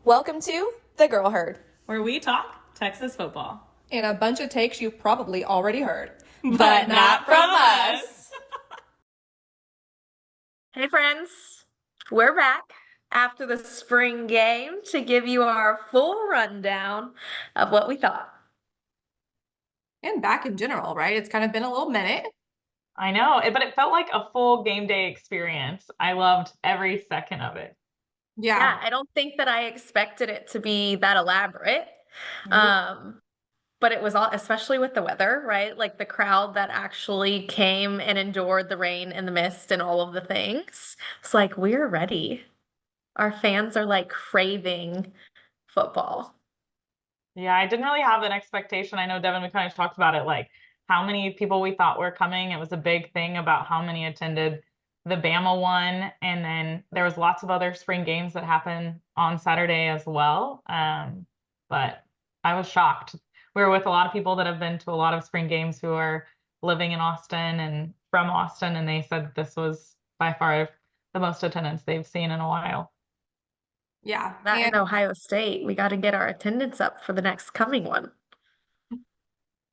Welcome to The Girl Herd, where we talk Texas football. and a bunch of takes you probably already heard, But not from us. Hey friends, we're back after the spring game to give you our full rundown of what we thought. and back in general, right? It's kind of been a little minute. I know, but it felt like a full game day experience. I loved every second of it. Yeah, I don't think that I expected it to be that elaborate. Um, but it was all, especially with the weather, right? Like the crowd that actually came and endured the rain and the mist and all of the things. It's like, we're ready. Our fans are like craving football. Yeah, I didn't really have an expectation. I know, Devin, we kind of talked about it, like how many people we thought were coming. It was a big thing about how many attended the Bama one. And then there was lots of other spring games that happened on Saturday as well. But I was shocked. We were with a lot of people that have been to a lot of spring games who are living in Austin and from Austin, and they said this was by far the most attendance they've seen in a while. Yeah. That And in Ohio State, we got to get our attendance up for the next coming one.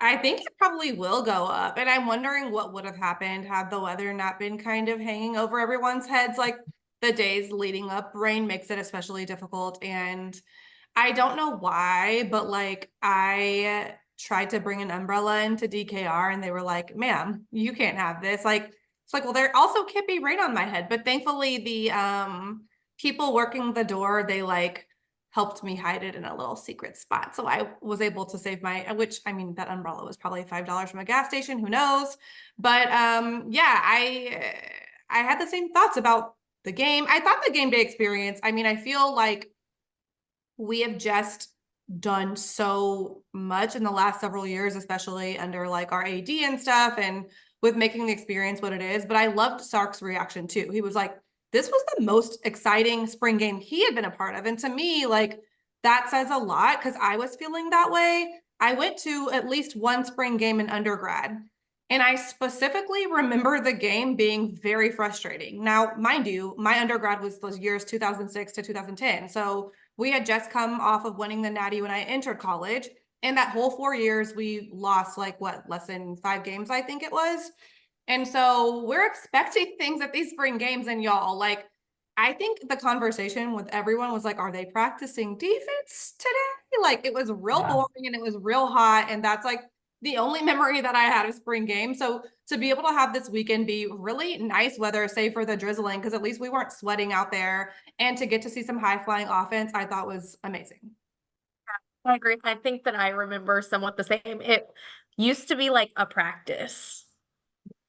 I think it probably will go up. And I'm wondering what would have happened had the weather not been kind of hanging over everyone's heads. Like the days leading up, rain makes it especially difficult. And I don't know why, but like I tried to bring an umbrella into DKR and they were like, ma'am, you can't have this. Like, it's like, well, there also can't be rain on my head. But thankfully the people working the door, they like helped me hide it in a little secret spot. So I was able to save my, which I mean, that umbrella was probably $5 from a gas station, who knows? But yeah, I had the same thoughts about the game. I thought the game day experience, I mean, I feel like we have just done so much in the last several years, especially under like our AD and stuff, and with making the experience what it is. But I loved Sark's reaction too. He was like, this was the most exciting spring game he had been a part of. And to me, like, that says a lot because I was feeling that way. I went to at least one spring game in undergrad, and I specifically remember the game being very frustrating. Now, mind you, my undergrad was those years 2006 to 2010. So we had just come off of winning the Natty when I entered college. And that whole 4 years, we lost like what, less than 5 games, I think it was. And so we're expecting things at these spring games, and y'all, like, I think the conversation with everyone was like, are they practicing defense today? Like, it was real Yeah. boring and it was real hot. And that's like the only memory that I had of spring game. So to be able to have this weekend be really nice weather, save for the drizzling, because at least we weren't sweating out there, and to get to see some high flying offense, I thought was amazing. I agree. I think that I remember somewhat the same. It used to be like a practice,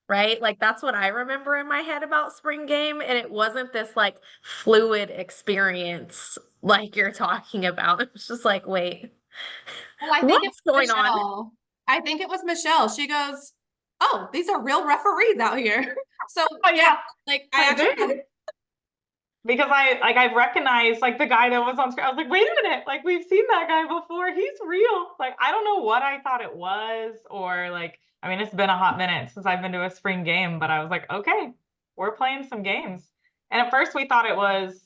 right? Like that's what I remember in my head about spring game. And it wasn't this like fluid experience like you're talking about. It was just like, wait, Well, I think it what's was going on? Michelle. I think it was Michelle. She goes, "Oh, these are real referees out here." So Oh yeah, yeah, like I I actually, did. Because I recognized like the guy that was on screen. I was like, wait a minute, like we've seen that guy before. He's real. Like I don't know what I thought it was, or like I mean, it's been a hot minute since I've been to a spring game, but I was like, okay, we're playing some games. And at first we thought it was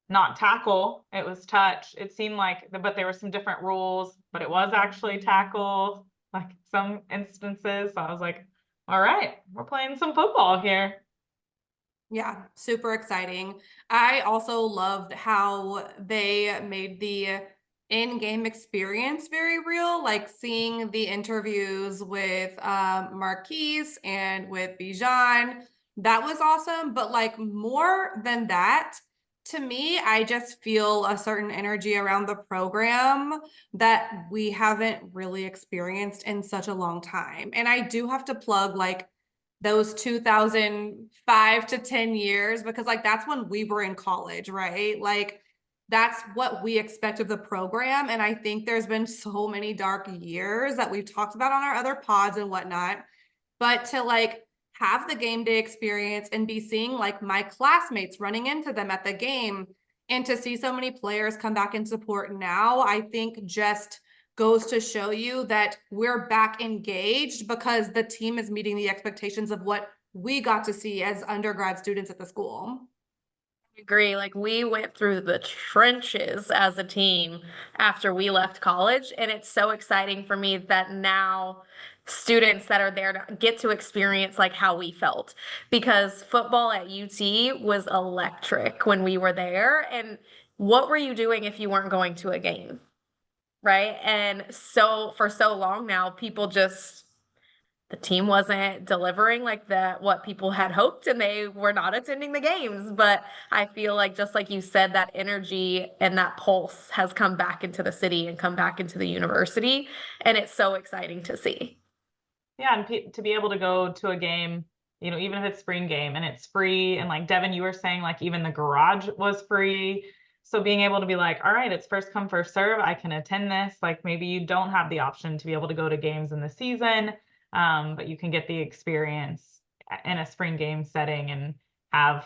not tackle, it was touch. It seemed like, but there were some different rules, but it was actually tackle, like some instances. So I was like, all right, we're playing some football here. yeah, super exciting. I also loved how they made the in-game experience very real, like seeing the interviews with Marquise and with Bijan. That was awesome. But like more than that, to me, I just feel a certain energy around the program that we haven't really experienced in such a long time. And I do have to plug like those 2005 to 10 years, because like that's when we were in college, right? Like that's what we expect of the program. And I think there's been so many dark years that we've talked about on our other pods and whatnot. But to like have the game day experience and be seeing like my classmates running into them at the game, and to see so many players come back and support now, I think just goes to show you that we're back engaged because the team is meeting the expectations of what we got to see as undergrad students at the school. Agree. Like we went through the trenches as a team after we left college, and it's so exciting for me that now students that are there to get to experience like how we felt because football at UT was electric when we were there. And what were you doing if you weren't going to a game? Right? And so for so long now, people just the team wasn't delivering like that what people had hoped and they were not attending the games, but I feel like just like you said, that energy and that pulse has come back into the city and come back into the university, and it's so exciting to see. Yeah, and to be able to go to a game, you know, even if it's spring game and it's free, and like Devin, you were saying, like even the garage was free. So being able to be like, all right, it's first come, first serve. I can attend this. Like maybe you don't have the option to be able to go to games in the season, but you can get the experience in a spring game setting and have,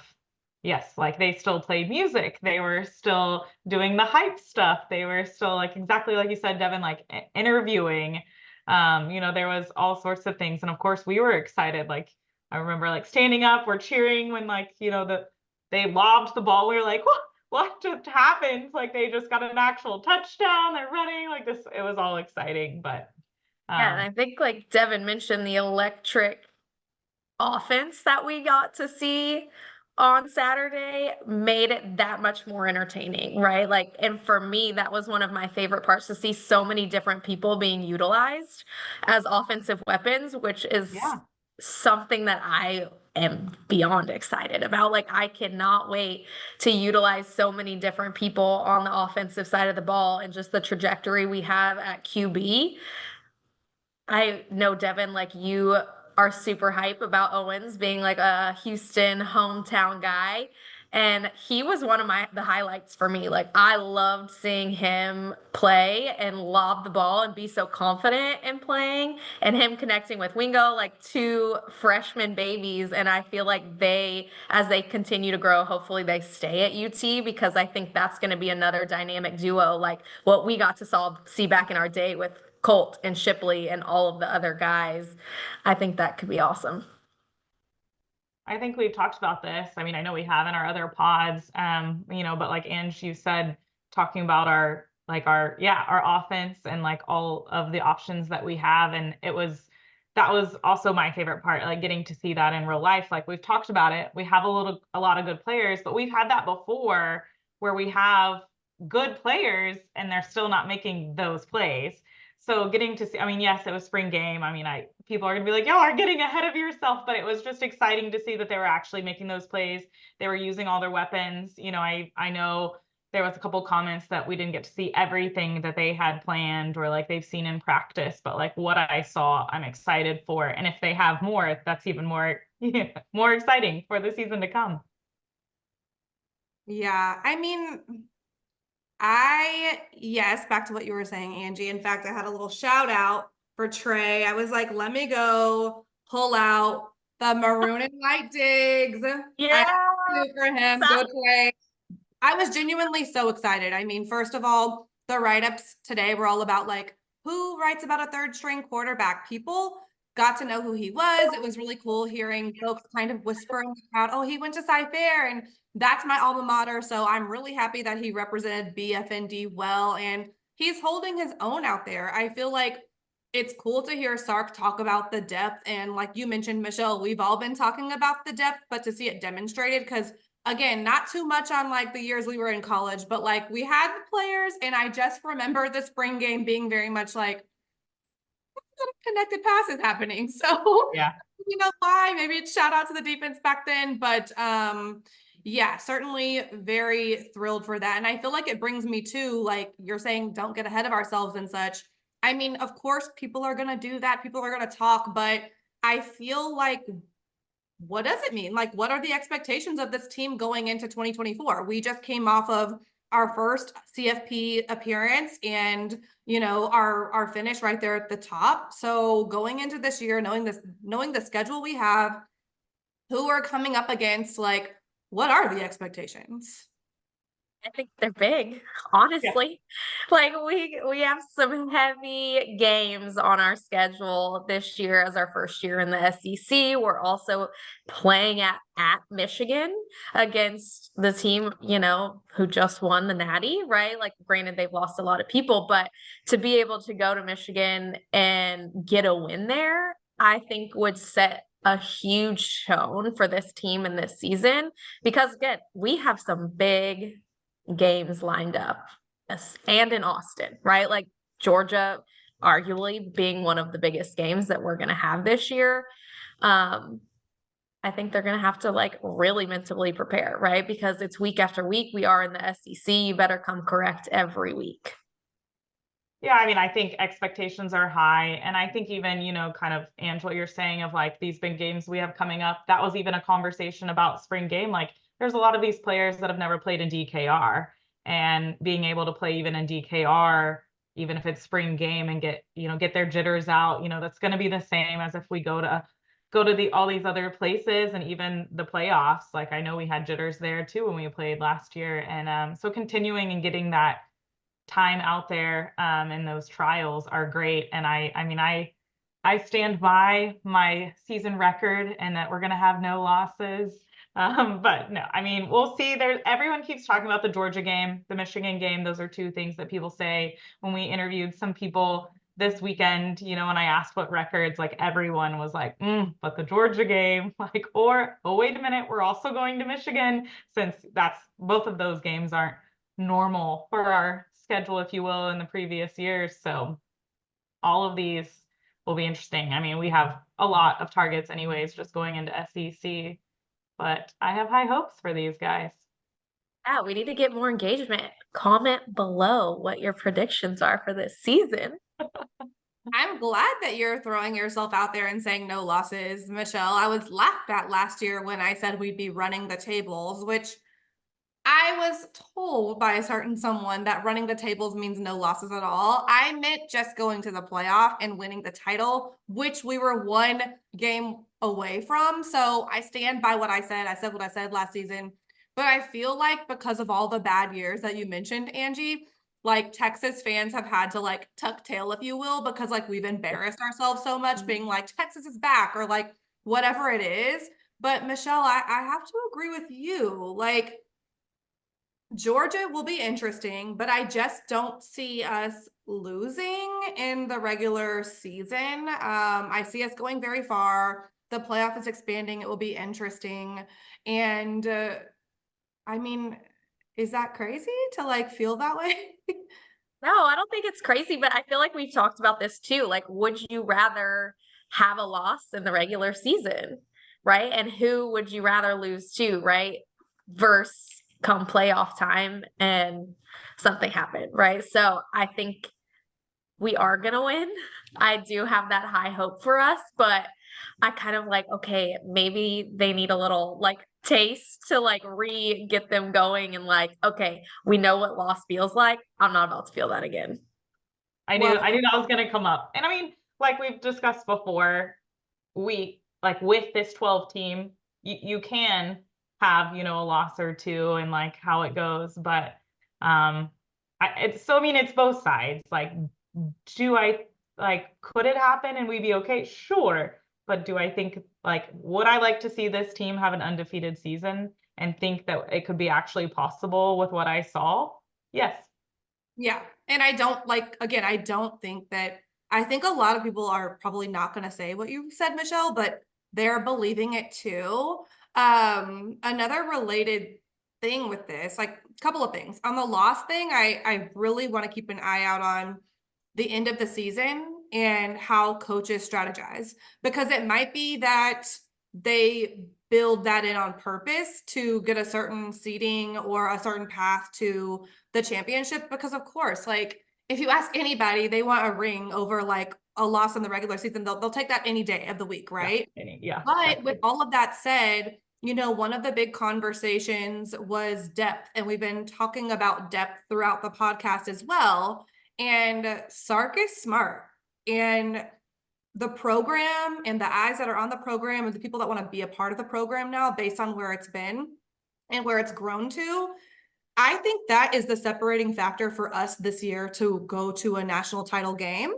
yes, like they still played music. They were still doing the hype stuff. They were still like exactly like you said, Devin, like interviewing. You know, there was all sorts of things. And of course we were excited. Like I remember like standing up, we're cheering when like, you know, they lobbed the ball. We were like, what just happened? Like they just got an actual touchdown. They're running like this. It was all exciting. But Yeah, and I think like Devin mentioned the electric offense that we got to see on Saturday made it that much more entertaining, right? Like, and for me, that was one of my favorite parts to see so many different people being utilized as offensive weapons, which is yeah, something that I am beyond excited about. Like, I cannot wait to utilize so many different people on the offensive side of the ball and just the trajectory we have at QB. I know, Devin, like you are super hype about Owens being like a Houston hometown guy. And he was one of the highlights for me. Like I loved seeing him play and lob the ball and be so confident in playing and him connecting with Wingo, like two freshman babies. And I feel like as they continue to grow, hopefully they stay at UT because I think that's going to be another dynamic duo, like what we got to see back in our day with Colt and Shipley and all of the other guys. I think that could be awesome. I think we've talked about this. I mean, I know we have in our other pods, you know, but like Ange, you said, talking about our offense and like all of the options that we have. And that was also my favorite part, like getting to see that in real life. Like we've talked about it. We have a lot of good players, but we've had that before where we have good players and they're still not making those plays. So getting to see, I mean, yes, it was spring game. I mean, people are gonna be like, y'all are getting ahead of yourself, but it was just exciting to see that they were actually making those plays. They were using all their weapons. You know, I know there was a couple comments that we didn't get to see everything that they had planned or like they've seen in practice, but like what I saw, I'm excited for. And if they have more, that's even more more exciting for the season to come. Yeah, I mean, yes, back to what you were saying, Angie. In fact, I had a little shout out for Trey. I was like, let me go pull out the maroon and white digs. I have Yeah. to for him. Go Trey. I was genuinely so excited. I mean, first of all, the write-ups today were all about like who writes about a third string quarterback. People got to know who he was. It was really cool hearing folks kind of whisper in the crowd, oh, he went to Sci Fair and that's my alma mater. So I'm really happy that he represented BFND well and he's holding his own out there. I feel like it's cool to hear Sark talk about the depth. And like you mentioned, Michelle, we've all been talking about the depth, but to see it demonstrated, because again, not too much on like the years we were in college, but like we had the players, and I just remember the spring game being very much like connected passes happening. So Yeah. you know why? Maybe it's shout out to the defense back then, but yeah, certainly very thrilled for that. And I feel like it brings me to like you're saying, don't get ahead of ourselves and such. I mean, of course, people are gonna do that. People are gonna talk, but I feel like what does it mean? Like, what are the expectations of this team going into 2024? We just came off of our first CFP appearance and, you know, our finish right there at the top. So going into this year, knowing the schedule we have, who we're coming up against, like, what are the expectations? I think they're big, Yeah. honestly. Like we have some heavy games on our schedule this year as our first year in the SEC. We're also playing at Michigan against the team, who just won the Natty, right? Like granted they've lost a lot of people, but to be able to go to Michigan and get a win there, I think would set a huge tone for this team in this season because again, we have some big games lined up and in Austin, right? Like Georgia arguably being one of the biggest games that we're going to have this year. Um, I think they're going to have to like really mentally prepare, right? Because it's week after week. We are in the SEC. You better come correct every week. Yeah, I mean, I think expectations are high. And I think even, kind of, Ange, what you're saying of like these big games we have coming up, that was even a conversation about spring game. Like, there's a lot of these players that have never played in DKR, and being able to play even in DKR, even if it's spring game and get their jitters out, that's going to be the same as if we go to all these other places and even the playoffs. Like, I know we had jitters there too when we played last year. And so continuing and getting that time out there in those trials are great. And I mean, I stand by my season record and that we're going to have no losses. But no, I mean, we'll see. Everyone keeps talking about the Georgia game, the Michigan game. Those are two things that people say. When we interviewed some people this weekend, when I asked what records, like everyone was like, but the Georgia game, like, or, oh, wait a minute, we're also going to Michigan, since both of those games aren't normal for our schedule, if you will, in the previous years. So all of these will be interesting. I mean, we have a lot of targets anyways, just going into SEC, but I have high hopes for these guys. Yeah, we need to get more engagement. Comment below what your predictions are for this season. I'm glad that you're throwing yourself out there and saying no losses, Michelle. I was laughed at last year when I said we'd be running the tables, which I was told by a certain someone that running the tables means no losses at all. I meant just going to the playoff and winning the title, which we were one game away from. So I stand by what I said. I said what I said last season. But I feel like because of all the bad years that you mentioned, Angie, like Texas fans have had to like tuck tail, if you will, because like we've embarrassed ourselves so much being like Texas is back or like whatever it is. But Michelle, I have to agree with you. Like Georgia will be interesting, but I just don't see us losing in the regular season. I see us going very far. The playoff is expanding. It will be interesting. And I mean, is that crazy to like feel that way? No, I don't think it's crazy, but I feel like we've talked about this too. Like, would you rather have a loss in the regular season, right? And who would you rather lose to, right? Versus come playoff time and something happen, right? So I think we are going to win. I do have that high hope for us, but I kind of like, okay, maybe they need a little like taste to like get them going and like, okay, we know what loss feels like. I'm not about to feel that again. I knew that was going to come up. And I mean, like we've discussed before, we like with this 12 team, you can have, a loss or two and like how it goes. But I mean, it's both sides. Like, could it happen and we be okay? Sure. But do I think, like, would I like to see this team have an undefeated season and think that it could be actually possible with what I saw? Yes. Yeah. And I don't like, again, I don't think that, I think a lot of people are probably not going to say what you said, Michelle, but they're believing it too. Another related thing with this, like a couple of things on the loss thing, I really want to keep an eye out on the end of the season and how coaches strategize, because it might be that they build that in on purpose to get a certain seating or a certain path to the championship. Because of course, like if you ask anybody, they want a ring over like a loss in the regular season. They'll take that any day of the week, right? Yeah. But with all of that said, one of the big conversations was depth, and we've been talking about depth throughout the podcast as well. And Sark is smart, and the program and the eyes that are on the program and the people that want to be a part of the program now based on where it's been and where it's grown to, I think that is the separating factor for us this year to go to a national title game,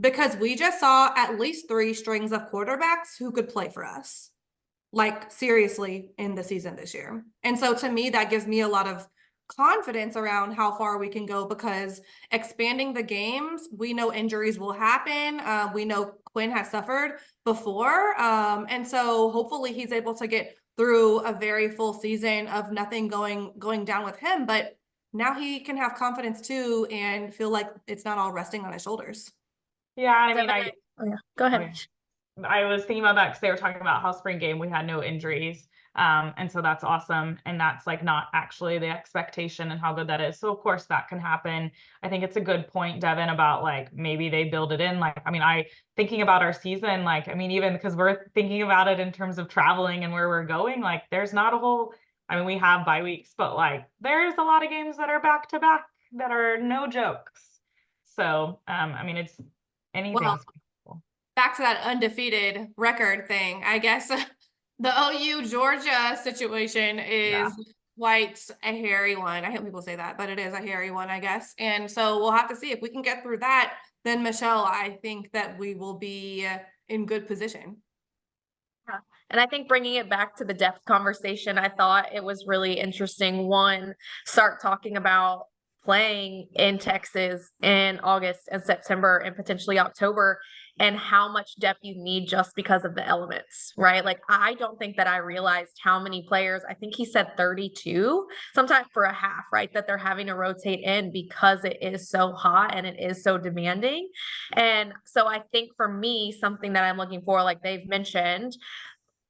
because we just saw at least 3 strings of quarterbacks who could play for us, like seriously, in the season this year. And so to me, that gives me a lot of confidence around how far we can go, because expanding the games, we know injuries will happen. We know Quinn has suffered before. And so hopefully he's able to get through a very full season of nothing going down with him. But now he can have confidence too and feel like it's not all resting on his shoulders. Yeah, I mean, Devin, oh yeah, go ahead. okay. I was thinking about that because they were talking about how spring game we had no injuries. And so that's awesome. And that's like not actually the expectation and how good that is. So of course that can happen. I think it's a good point, Devin, about like maybe they build it in. Like, I mean, thinking about our season, like, I mean, even because we're thinking about it in terms of traveling and where we're going, like there's not a whole, I mean, we have bye weeks, but like there's a lot of games that are back to back that are no jokes. So I mean, it's anything's possible. Back to that undefeated record thing, I guess the OU Georgia situation is quite a hairy one. I hate people say that, but it is a hairy one, I guess. And so we'll have to see if we can get through that. Then Michelle, I think that we will be in good position. Yeah. And I think bringing it back to the depth conversation, I thought it was really interesting. One, start talking about playing in Texas in August and September and potentially October, and how much depth you need just because of the elements, right? Like, I don't think that I realized how many players, I think he said 32, sometime for a half, right? That they're having to rotate in because it is so hot and it is so demanding. And so I think for me, something that I'm looking for, like they've mentioned,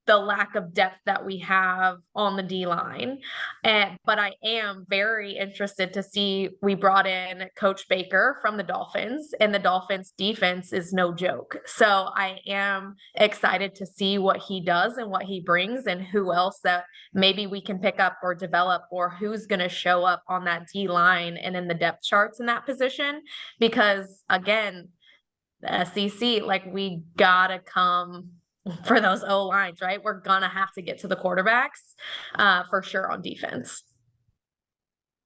the lack of depth that we have on the D line. But I am very interested to see, we brought in Coach Baker from the Dolphins, and the Dolphins defense is no joke. So I am excited to see what he does and what he brings, and who else that maybe we can pick up or develop, or who's going to show up on that D line and in the depth charts in that position. Because again, the SEC, like, we gotta come for those O lines, right? We're gonna have to get to the quarterbacks for sure on defense.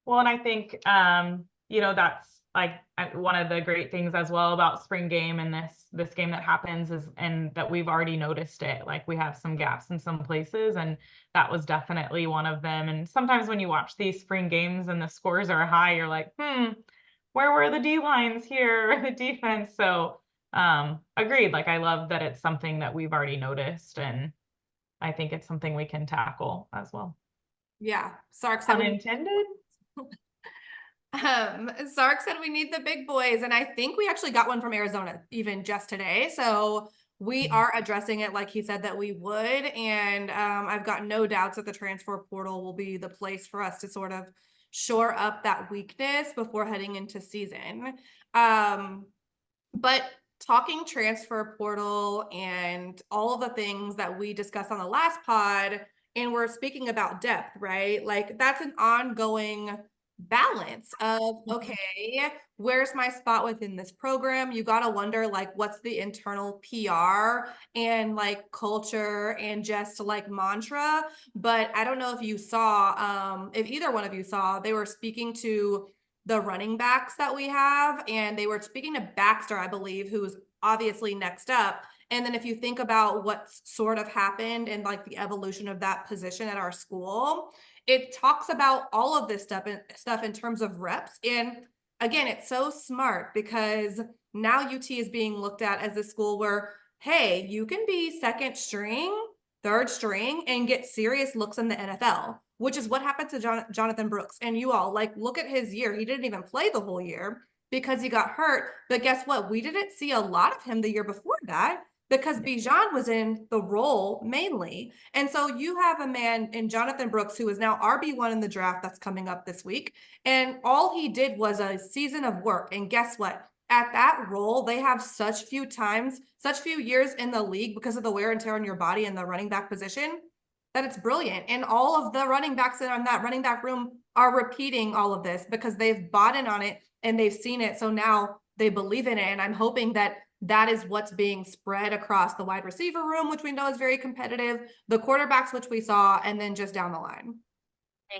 Well, and I think that's like one of the great things as well about spring game and this game that happens is, and that we've already noticed it, like we have some gaps in some places, and that was definitely one of them. And sometimes when you watch these spring games and the scores are high, you're like, where were the D lines here or the defense? So agreed. Like, I love that it's something that we've already noticed, and I think it's something we can tackle as well. Yeah. Sark said unintended. Sark said we need the big boys, and I think we actually got one from Arizona even just today. So we are addressing it like he said that we would. And I've got no doubts that the transfer portal will be the place for us to sort of shore up that weakness before heading into season. But talking transfer portal and all of the things that we discussed on the last pod, and we're speaking about depth, right? Like, that's an ongoing balance of, okay, where's my spot within this program? You got to wonder, like, what's the internal PR and like culture and just like mantra. But I don't know if you saw, if either one of you saw, they were speaking to the running backs that we have, and they were speaking to Baxter, I believe, who's obviously next up. And then if you think about what's sort of happened and like the evolution of that position at our school, it talks about all of this stuff in terms of reps. And again, it's so smart because now UT is being looked at as a school where, hey, you can be second string, third string, and get serious looks in the NFL, which is what happened to Jonathan Brooks. And you all, like, look at his year. He didn't even play the whole year because he got hurt. But guess what? We didn't see a lot of him the year before that, because Bijan was in the role mainly. And so you have a man in Jonathan Brooks who is now RB1 in the draft that's coming up this week. And all he did was a season of work. And guess what? At that role, they have such few years in the league because of the wear and tear on your body and the running back position, that it's brilliant. And all of the running backs that are in that running back room are repeating all of this because they've bought in on it and they've seen it. So now they believe in it. And I'm hoping that that is what's being spread across the wide receiver room, which we know is very competitive, the quarterbacks, which we saw, and then just down the line.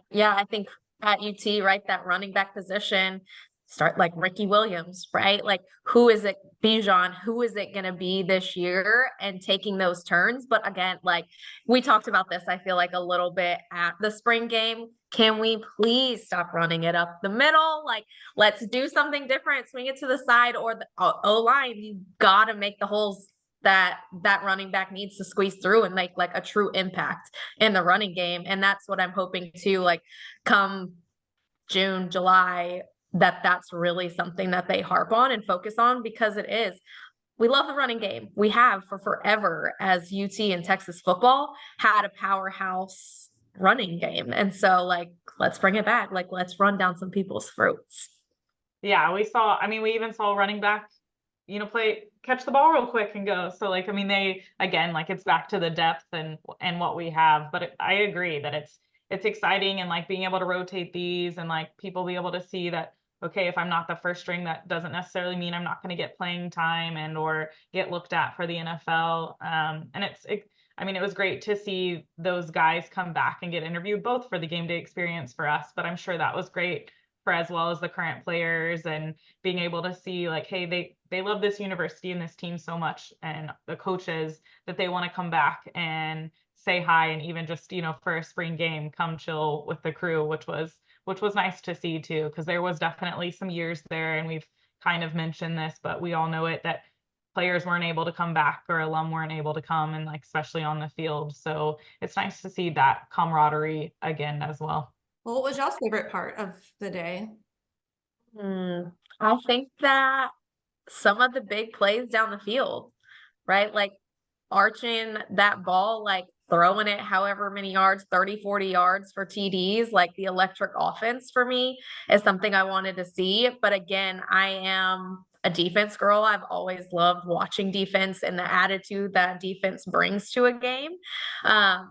Yeah, I think at UT, right? That running back position, start like Ricky Williams, right? Like who is it, Bijan, who is it going to be this year and taking those turns? But again, like we talked about this, I feel like a little bit at the spring game. Can we please stop running it up the middle? Like, let's do something different, swing it to the side or the O-line. You got to make the holes that running back needs to squeeze through and make like a true impact in the running game. And that's what I'm hoping to like come June, July, that's really something that they harp on and focus on because it is. We love the running game. We have for forever as UT and Texas football had a powerhouse running game. And so like, let's bring it back. Like, let's run down some people's throats. Yeah, we even saw running back, catch the ball real quick and go. So like, I mean, they, again, like it's back to the depth and what we have, but I agree that it's exciting and like being able to rotate these and like people be able to see that, okay, if I'm not the first string, that doesn't necessarily mean I'm not going to get playing time and or get looked at for the NFL. And it was great to see those guys come back and get interviewed both for the game day experience for us, but I'm sure that was great for as well as the current players and being able to see like, hey, they love this university and this team so much and the coaches that they want to come back and say hi and even just, for a spring game, come chill with the crew, which was nice to see too, because there was definitely some years there and we've kind of mentioned this, but we all know it that players weren't able to come back or alum weren't able to come and like especially on the field. So it's nice to see that camaraderie again as well. Well, what was y'all's favorite part of the day? I think that some of the big plays down the field, right? Like arching that ball, like throwing it however many yards, 30, 40 yards for TDs, like the electric offense for me is something I wanted to see. But again, I am a defense girl. I've always loved watching defense and the attitude that defense brings to a game.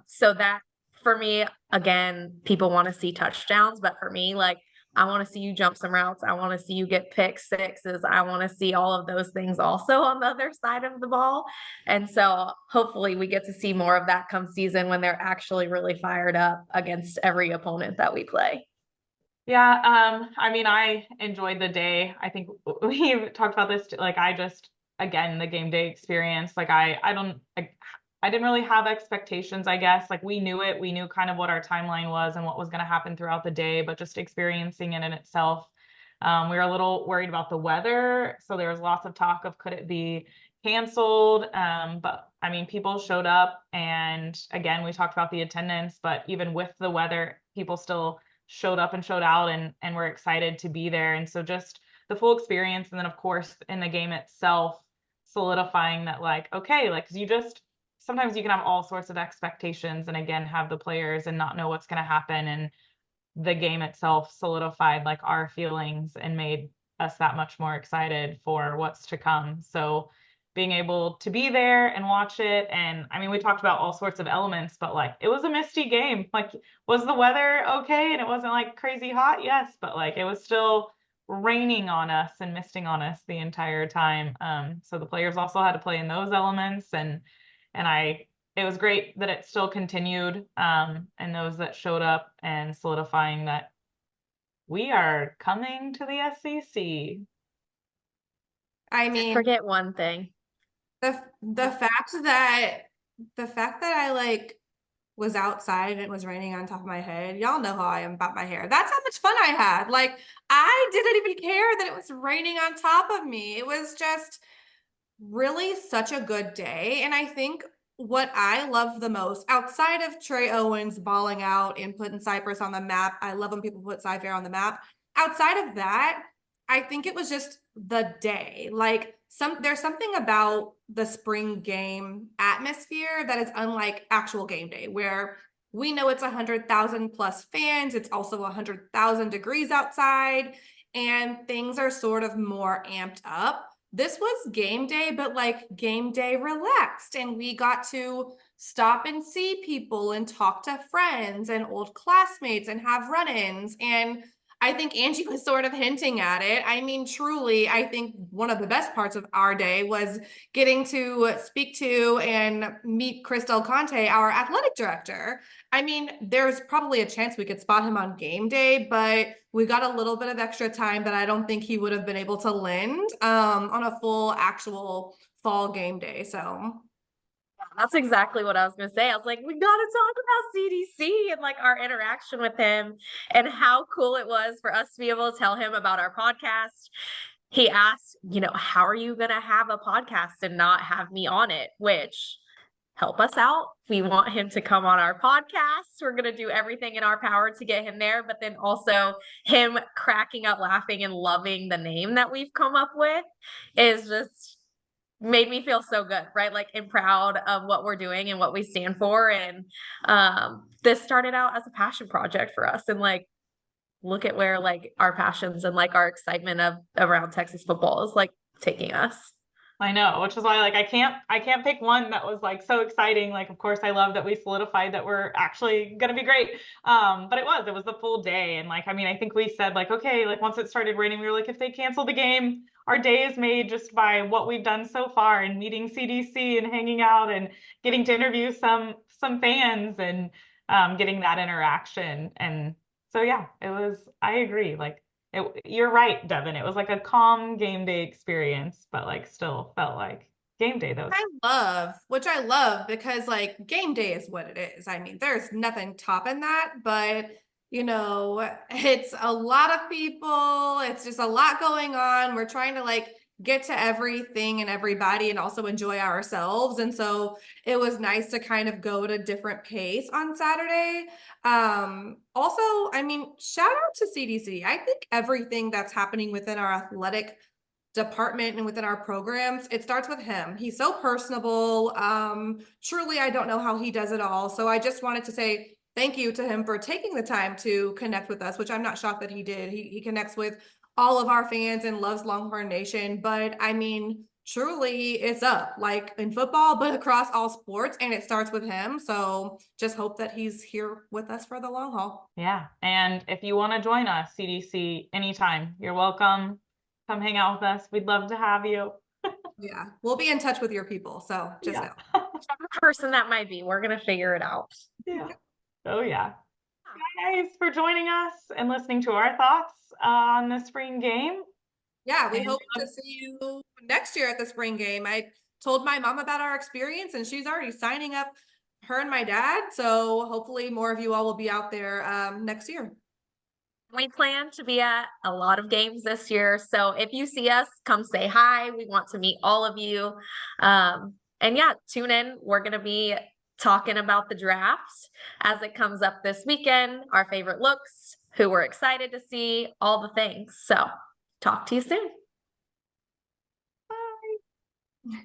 So that for me, again, people want to see touchdowns, but for me, like I want to see you jump some routes. I want to see you get pick sixes. I want to see all of those things also on the other side of the ball. And so hopefully we get to see more of that come season when they're actually really fired up against every opponent that we play. Yeah, I enjoyed the day. I think we talked about this, like again, the game day experience, like I didn't really have expectations, I guess. Like we knew it, we knew kind of what our timeline was and what was going to happen throughout the day, but just experiencing it in itself. We were a little worried about the weather. So there was lots of talk of could it be canceled? But I mean, people showed up and again, we talked about the attendance, but even with the weather, people still showed up and showed out and were excited to be there. And so just the full experience. And then of course in the game itself, solidifying that like, okay, like, 'cause sometimes you can have all sorts of expectations and again have the players and not know what's going to happen, and the game itself solidified like our feelings and made us that much more excited for what's to come. So being able to be there and watch it, and I mean we talked about all sorts of elements, but like it was a misty game. Like was the weather okay and it wasn't like crazy hot? Yes, but like it was still raining on us and misting on us the entire time. So the players also had to play in those elements, and it was great that it still continued, and those that showed up and solidifying that we are coming to the SEC. I mean, Forget one thing. the fact that I like was outside and it was raining on top of my head. Y'all know how I am about my hair. That's how much fun I had. Like I didn't even care that it was raining on top of me. It was just really such a good day. And I think what I love the most outside of Trey Owens balling out and putting Cypress on the map, I love when people put Cypher on the map. Outside of that, I think it was just the day. Like there's something about the spring game atmosphere that is unlike actual game day, where we know it's 100,000 plus fans. It's also 100,000 degrees outside, and things are sort of more amped up. This was game day, but like game day relaxed, and we got to stop and see people and talk to friends and old classmates and have run-ins. And I think Angie was sort of hinting at it. I mean, truly, I think one of the best parts of our day was getting to speak to and meet Chris Del Conte, our athletic director. I mean, there's probably a chance we could spot him on game day, but we got a little bit of extra time that I don't think he would have been able to lend on a full actual fall game day. So That's exactly what I was gonna say. I was like, we gotta talk about CDC and like our interaction with him and how cool it was for us to be able to tell him about our podcast. He asked, how are you gonna have a podcast and not have me on it? Which help us out. We want him to come on our podcast. We're gonna do everything in our power to get him there, but then also him cracking up laughing and loving the name that we've come up with is just made me feel so good, right? Like, and proud of what we're doing and what we stand for. And this started out as a passion project for us. And like, look at where like our passions and like our excitement of around Texas football is like taking us. I know, which is why like I can't pick one that was like so exciting. Like, of course, I love that we solidified that we're actually gonna be great. But it was the full day. And like, I mean, I think we said like, okay, like once it started raining, we were like, if they cancel the game, our day is made just by what we've done so far and meeting CDC and hanging out and getting to interview some fans and getting that interaction. And so yeah, I agree. Like you're right, Devin. It was like a calm game day experience, but like still felt like game day though. which I love because like game day is what it is. I mean, there's nothing topping that, but it's a lot of people. It's just a lot going on. We're trying to like get to everything and everybody and also enjoy ourselves. And so it was nice to kind of go at a different pace on Saturday. Also, I mean, shout out to CDC. I think everything that's happening within our athletic department and within our programs, it starts with him. He's so personable. Truly, I don't know how he does it all. So I just wanted to say thank you to him for taking the time to connect with us, which I'm not shocked that he did. He connects with all of our fans and loves Longhorn Nation. But I mean, truly, it's up like in football, but across all sports, and it starts with him. So just hope that he's here with us for the long haul. Yeah. And if you want to join us, CDC, anytime, you're welcome. Come hang out with us. We'd love to have you. Yeah, we'll be in touch with your people. So just know. Whichever person that might be, we're gonna figure it out. Yeah. Oh yeah. Guys, for joining us and listening to our thoughts on the spring game. Yeah, we hope to see you next year at the spring game. I told my mom about our experience and she's already signing up her and my dad. So hopefully more of you all will be out there next year. We plan to be at a lot of games this year. So if you see us, come say hi. We want to meet all of you. And yeah, tune in. We're going to be talking about the drafts as it comes up this weekend, our favorite looks, who we're excited to see, all the things. So talk to you soon. Bye.